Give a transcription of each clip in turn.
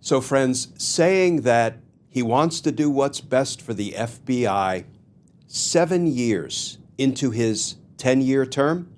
So friends, saying that he wants to do what's best for the FBI 7 years into his 10-year term,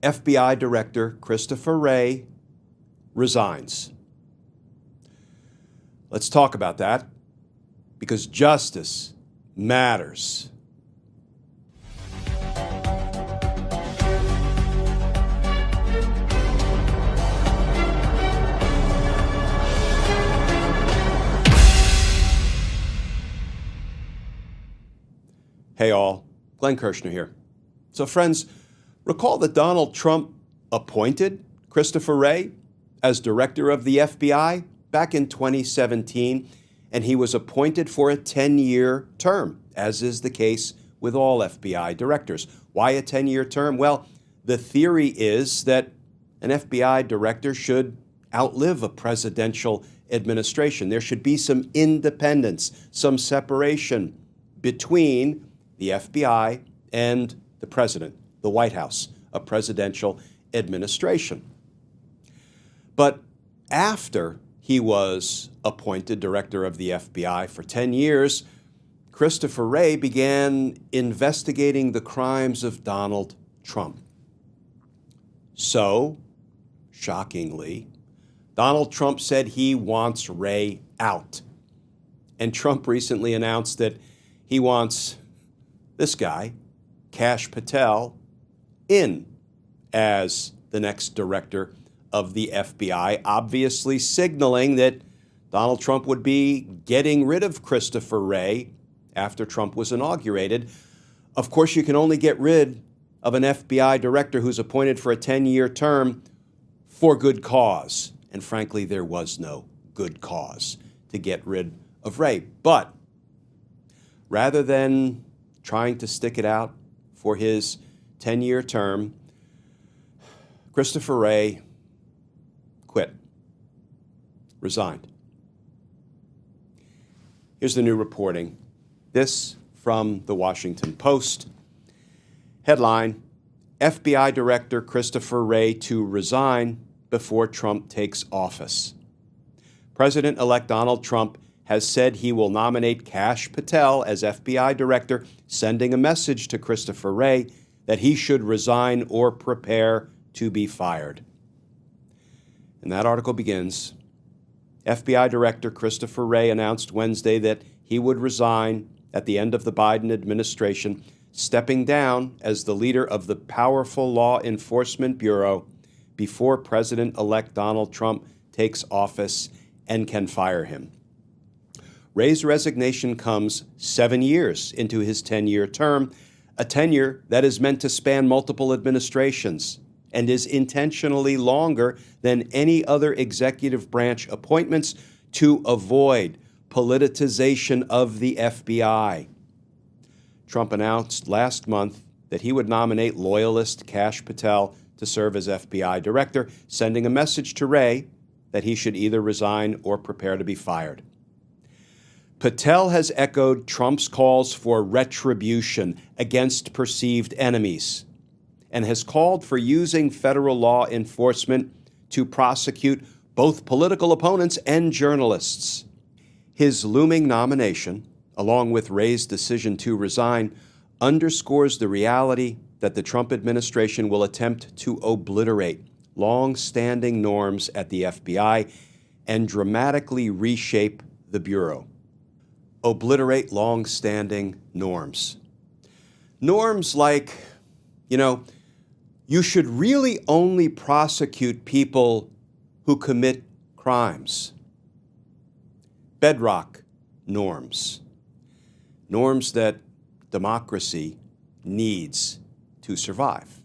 FBI Director Christopher Wray resigns. Let's talk about that, because justice matters. Hey all, Glenn Kirshner here. So friends, recall that Donald Trump appointed Christopher Wray as director of the FBI back in 2017, and he was appointed for a 10-year term, as is the case with all FBI directors. Why a 10-year term? Well, the theory is that an FBI director should outlive a presidential administration. There should be some independence, some separation between the FBI and the president, the White House, a presidential administration. But after he was appointed director of the FBI for 10 years, Christopher Wray began investigating the crimes of Donald Trump. So, shockingly, Donald Trump said he wants Wray out. And Trump recently announced that he wants this guy, Kash Patel, in as the next director of the FBI, obviously signaling that Donald Trump would be getting rid of Christopher Wray after Trump was inaugurated. Of course, you can only get rid of an FBI director who's appointed for a 10-year term for good cause. And frankly, there was no good cause to get rid of Wray. But rather than trying to stick it out for his 10-year term, Christopher Wray quit, resigned. Here's the new reporting. This from the Washington Post. Headline, FBI Director Christopher Wray to resign before Trump takes office. President-elect Donald Trump has said he will nominate Kash Patel as FBI Director, sending a message to Christopher Wray that he should resign or prepare to be fired. And that article begins, FBI Director Christopher Wray announced Wednesday that he would resign at the end of the Biden administration, stepping down as the leader of the powerful Law Enforcement Bureau before President-elect Donald Trump takes office and can fire him. Wray's resignation comes 7 years into his 10-year term, a tenure that is meant to span multiple administrations and is intentionally longer than any other executive branch appointments to avoid politicization of the FBI. Trump announced last month that he would nominate loyalist Kash Patel to serve as FBI director, sending a message to Wray that he should either resign or prepare to be fired. Patel has echoed Trump's calls for retribution against perceived enemies and has called for using federal law enforcement to prosecute both political opponents and journalists. His looming nomination, along with Wray's decision to resign, underscores the reality that the Trump administration will attempt to obliterate long-standing norms at the FBI and dramatically reshape the Bureau. Obliterate long-standing norms. Norms like, you should really only prosecute people who commit crimes. Bedrock norms. Norms that democracy needs to survive.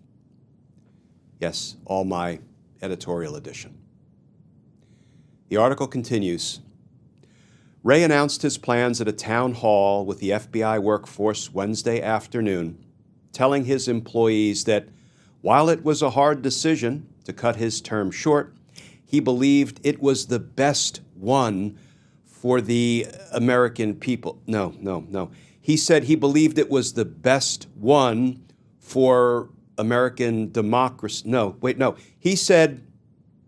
Yes, all my editorial edition. The article continues. Wray announced his plans at a town hall with the FBI workforce Wednesday afternoon, telling his employees that while it was a hard decision to cut his term short, he believed it was the best one for the American people. No. He said he believed it was the best one for American democracy. He said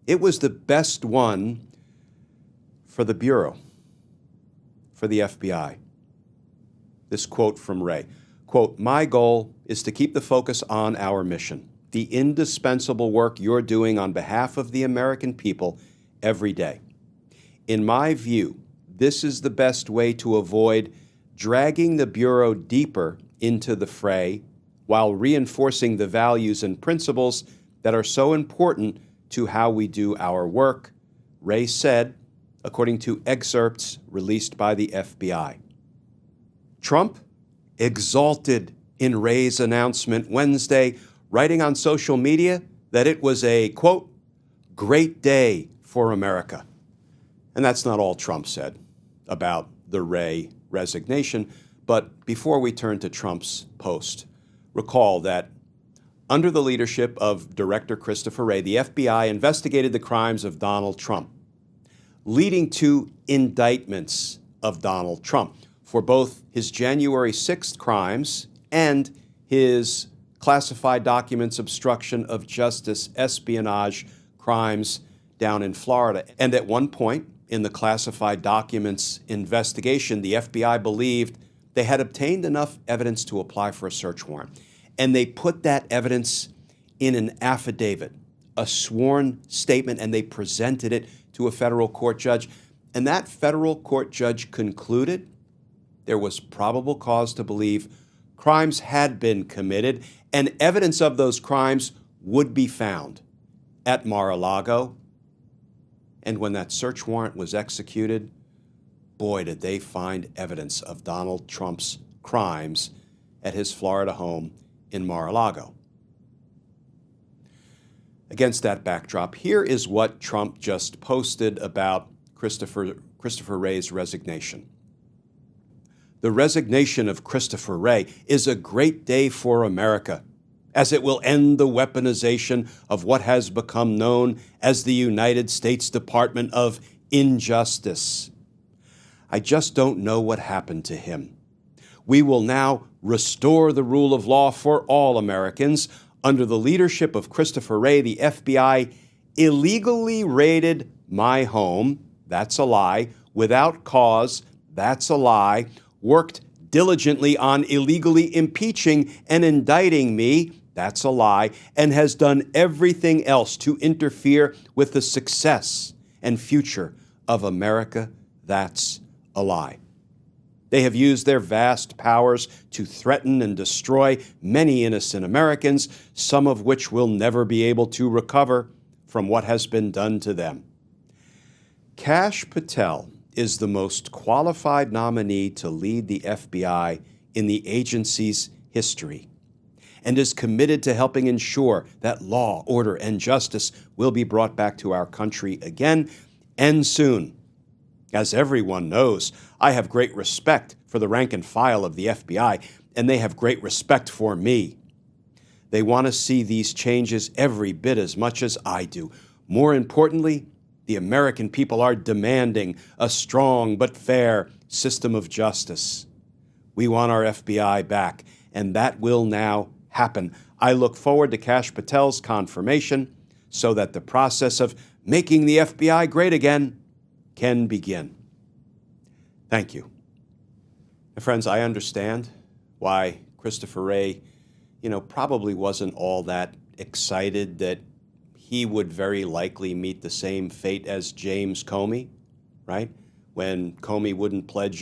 it was the best one for the Bureau, for the FBI. This quote from Wray, quote, "My goal is to keep the focus on our mission, the indispensable work you're doing on behalf of the American people every day. In my view, this is the best way to avoid dragging the Bureau deeper into the fray while reinforcing the values and principles that are so important to how we do our work," Wray said, according to excerpts released by the FBI. Trump exulted in Wray's announcement Wednesday, writing on social media that it was a, quote, "great day for America." And that's not all Trump said about the Wray resignation. But before we turn to Trump's post, recall that under the leadership of Director Christopher Wray, the FBI investigated the crimes of Donald Trump, leading to indictments of Donald Trump for both his January 6th crimes and his classified documents obstruction of justice espionage crimes down in Florida. And at one point in the classified documents investigation, the FBI believed they had obtained enough evidence to apply for a search warrant. And they put that evidence in an affidavit, a sworn statement, and they presented it to a federal court judge. And that federal court judge concluded there was probable cause to believe crimes had been committed, and evidence of those crimes would be found at Mar-a-Lago. And when that search warrant was executed, boy, did they find evidence of Donald Trump's crimes at his Florida home in Mar-a-Lago. Against that backdrop, here is what Trump just posted about Christopher Wray's resignation. "The resignation of Christopher Wray is a great day for America, as it will end the weaponization of what has become known as the United States Department of Injustice. I just don't know what happened to him. We will now restore the rule of law for all Americans. Under the leadership of Christopher Wray, the FBI illegally raided my home," that's a lie, "without cause," that's a lie, "worked diligently on illegally impeaching and indicting me," that's a lie, "and has done everything else to interfere with the success and future of America," that's a lie. They have used their vast powers to threaten and destroy many innocent Americans, some of which will never be able to recover from what has been done to them. Kash Patel is the most qualified nominee to lead the FBI in the agency's history and is committed to helping ensure that law, order, and justice will be brought back to our country again and soon. As everyone knows, I have great respect for the rank and file of the FBI, and they have great respect for me. They want to see these changes every bit as much as I do. More importantly, the American people are demanding a strong but fair system of justice. We want our FBI back, and that will now happen. I look forward to Kash Patel's confirmation so that the process of making the FBI great again can begin. Thank you. And friends, I understand why Christopher Wray, probably wasn't all that excited that he would very likely meet the same fate as James Comey, right? When Comey wouldn't pledge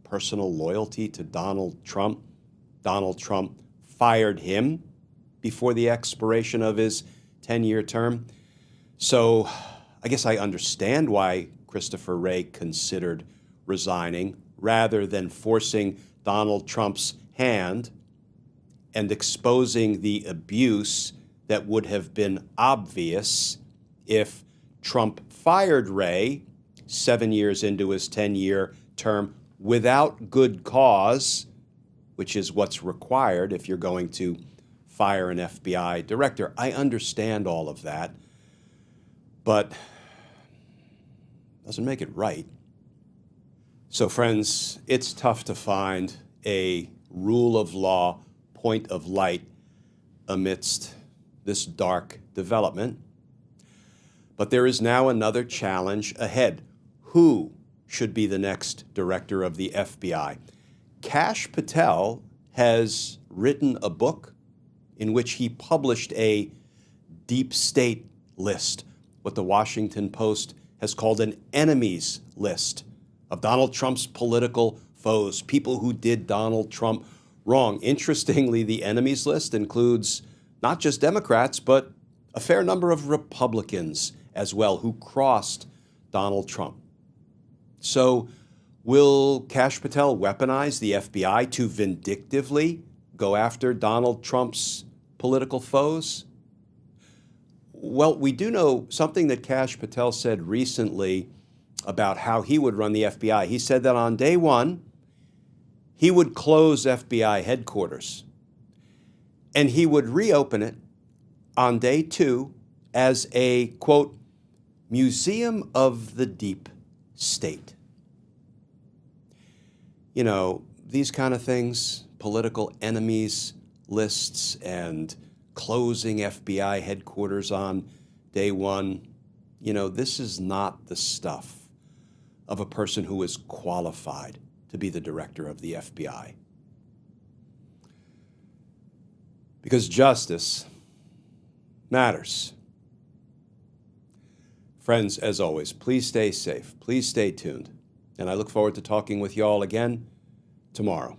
personal loyalty to Donald Trump fired him before the expiration of his 10-year term. So I guess I understand why Christopher Wray considered resigning rather than forcing Donald Trump's hand and exposing the abuse that would have been obvious if Trump fired Wray 7 years into his 10-year term without good cause, which is what's required if you're going to fire an FBI director. I understand all of that, but doesn't make it right. So friends, it's tough to find a rule of law point of light amidst this dark development. But there is now another challenge ahead. Who should be the next director of the FBI? Kash Patel has written a book in which he published a deep state list, what the Washington Post has called an enemies list of Donald Trump's political foes, people who did Donald Trump wrong. Interestingly, the enemies list includes not just Democrats, but a fair number of Republicans as well who crossed Donald Trump. So will Kash Patel weaponize the FBI to vindictively go after Donald Trump's political foes? Well, we do know something that Kash Patel said recently about how he would run the FBI. He said that on day one, he would close FBI headquarters and he would reopen it on day two as a, quote, museum of the deep state. You know, these kind of things, political enemies lists and closing FBI headquarters on day one, you know, this is not the stuff of a person who is qualified to be the director of the FBI. Because justice matters. Friends, as always, please stay safe. Please stay tuned. And I look forward to talking with you all again tomorrow.